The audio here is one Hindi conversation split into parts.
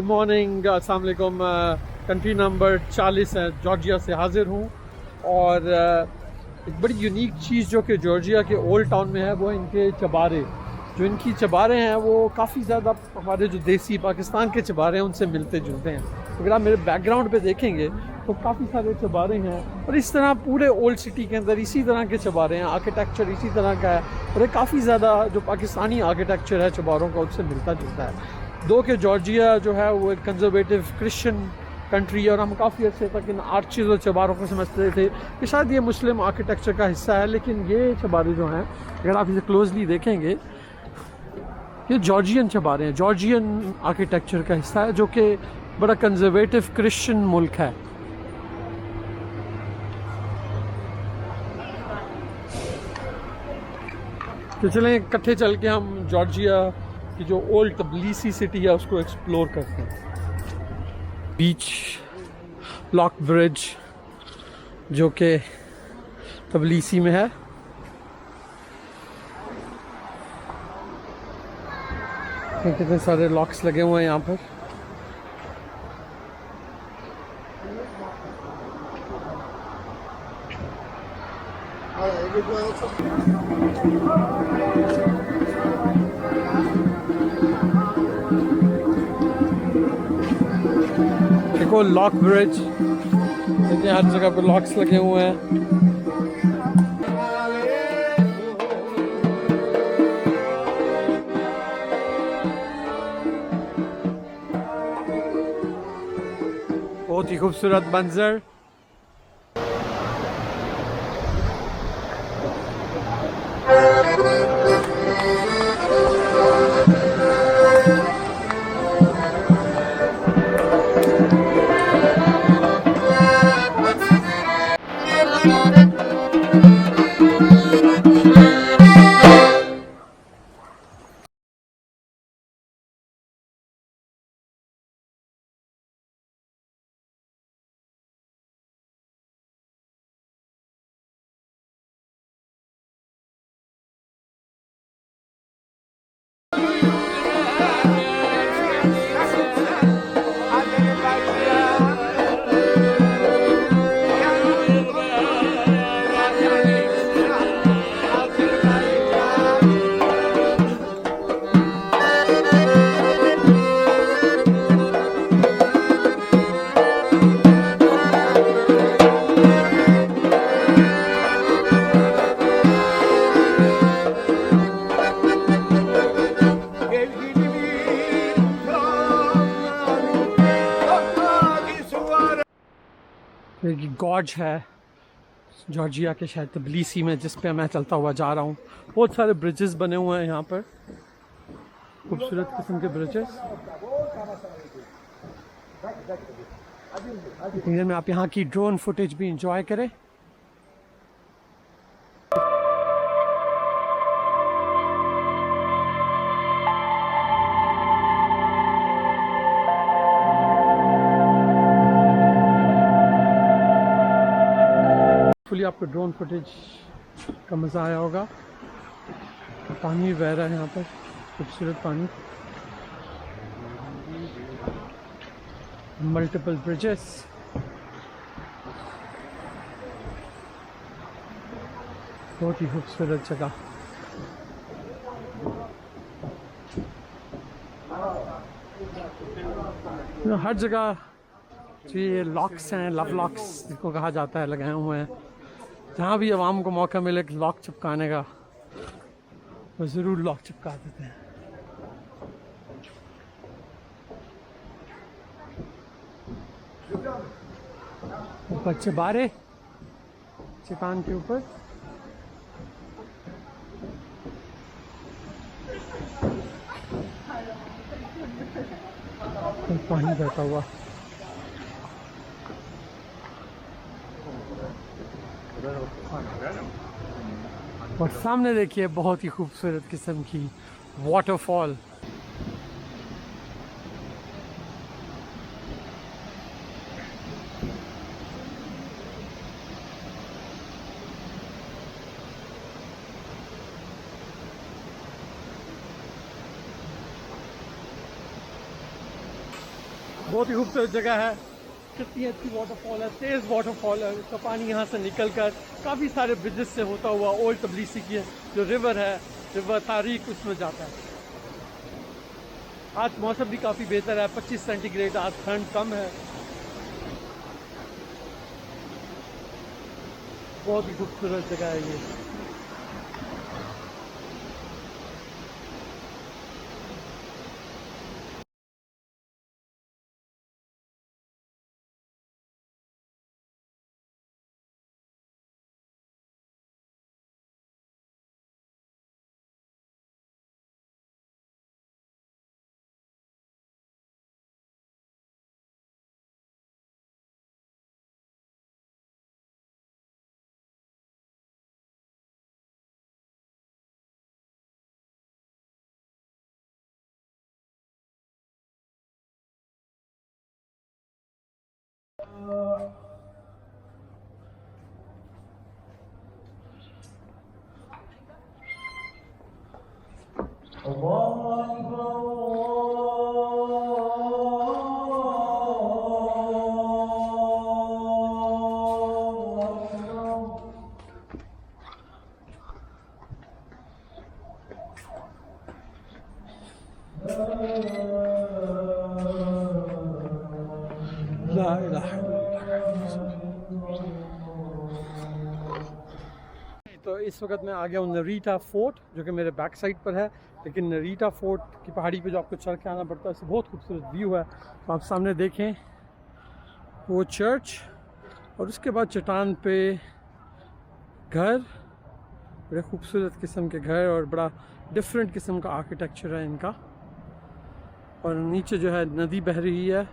मॉर्निंग, अस्सलाम वालेकुम। कंट्री नंबर 40 है, जॉर्जिया से हाज़िर हूँ। और एक बड़ी यूनिक चीज़ जो कि जॉर्जिया के ओल्ड टाउन में है वो इनके चबारे। जो इनकी चबारे हैं वो काफ़ी ज़्यादा हमारे जो देसी पाकिस्तान के चबारे हैं उनसे मिलते जुलते हैं। अगर आप मेरे बैकग्राउंड पे देखेंगे तो काफ़ी सारे चबारे हैं और इस तरह पूरे ओल्ड सिटी के अंदर इसी तरह के चबारे हैं। आर्किटेक्चर इसी तरह का है और ये काफ़ी ज़्यादा जो पाकिस्तानी आर्किटेक्चर है चबारों का उससे मिलता जुलता है। दो कि जॉर्जिया जो है वो एक कंजर्वेटिव क्रिश्चियन कंट्री है और हम काफ़ी अर्से तक इन आर्चेज़ और चबारों को समझते थे कि शायद ये मुस्लिम आर्किटेक्चर का हिस्सा है, लेकिन ये चबारे जो हैं अगर आप इसे क्लोजली देखेंगे ये जॉर्जियन चबारे हैं, जॉर्जियन आर्किटेक्चर का हिस्सा है जो कि बड़ा कंजर्वेटिव क्रिश्चियन मुल्क है। तो चलें इकट्ठे चल के हम जॉर्जिया की जो ओल्ड तबलीसी सिटी है उसको एक्सप्लोर करते हैं। बीच लॉक ब्रिज जो कि तबलीसी में है। कितने सारे लॉक्स लगे हुए हैं यहाँ पर। देखो लॉक ब्रिज, देखिए हर जगह पर लॉक्स लगे हुए हैं। बहुत ही खूबसूरत मंजर। गॉर्ज है जॉर्जिया के शायद तबिलिसी में, जिस पे मैं चलता हुआ जा रहा हूँ। बहुत सारे ब्रिजेस बने हुए हैं यहाँ पर, खूबसूरत किस्म के ब्रिजेस। इतनी देर में आप यहाँ की ड्रोन फुटेज भी इंजॉय करें। फुली आपको ड्रोन फुटेज का मज़ा आया होगा। पानी बह रहा है यहाँ पर, खूबसूरत पानी। मल्टीपल ब्रिजेस, बहुत ही खूबसूरत जगह। हर जगह जो ये लॉक्स हैं, लव लॉक्स जिनको कहा जाता है, लगाए हुए हैं। जहाँ भी आवाम को मौका मिले लॉक चिपकाने का वो ज़रूर लॉक चिपका देते हैं। ऊपर चबारे चट्टान के ऊपर पानी बहता हुआ। और सामने देखिए बहुत ही खूबसूरत किस्म की वाटरफॉल। बहुत ही खूबसूरत जगह है, कितनी अच्छी वाटरफॉल है, तेज़ वाटरफॉल है। उसका पानी यहाँ से निकल कर काफ़ी सारे ब्रिजेस से होता हुआ ओल्ड तबलीसी की जो रिवर है, रिवर तारीख, उसमें जाता है। आज मौसम भी काफ़ी बेहतर है, 25 सेंटीग्रेड, आज ठंड कम है। बहुत ही खूबसूरत जगह है ये। तो इस वक्त मैं आ गया हूँ नरीटा फोर्ट, जो कि मेरे बैक साइड पर है। लेकिन नरीटा फोर्ट की पहाड़ी पे जो आपको चढ़ के आना पड़ता है, इससे बहुत खूबसूरत व्यू है। तो आप सामने देखें वो चर्च, और उसके बाद चट्टान पे घर, बड़े खूबसूरत किस्म के घर और बड़ा डिफरेंट किस्म का आर्किटेक्चर है इनका। और नीचे जो है नदी बह रही है,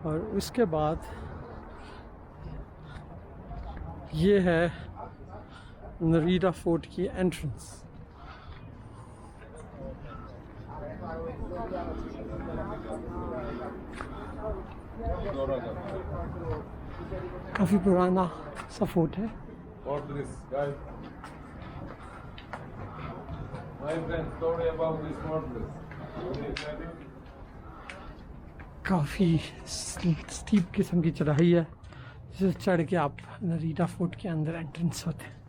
और उसके बाद ये है नरीटा फोर्ट की एंट्रेंस। काफ़ी पुराना सा फोर्ट है। काफ़ी स्टीप किस्म की चढ़ाई है, जिसे चढ़ के आप नरीटा फोर्ट के अंदर एंट्रेंस होते हैं।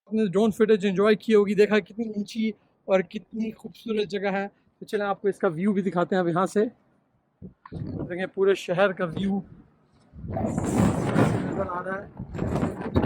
आपने ड्रोन फुटेज एंजॉय की होगी, देखा कितनी ऊंची और कितनी खूबसूरत जगह है। तो चलें आपको इसका व्यू भी दिखाते हैं अब यहाँ से। देखें पूरे शहर का व्यू नज़र आ रहा है।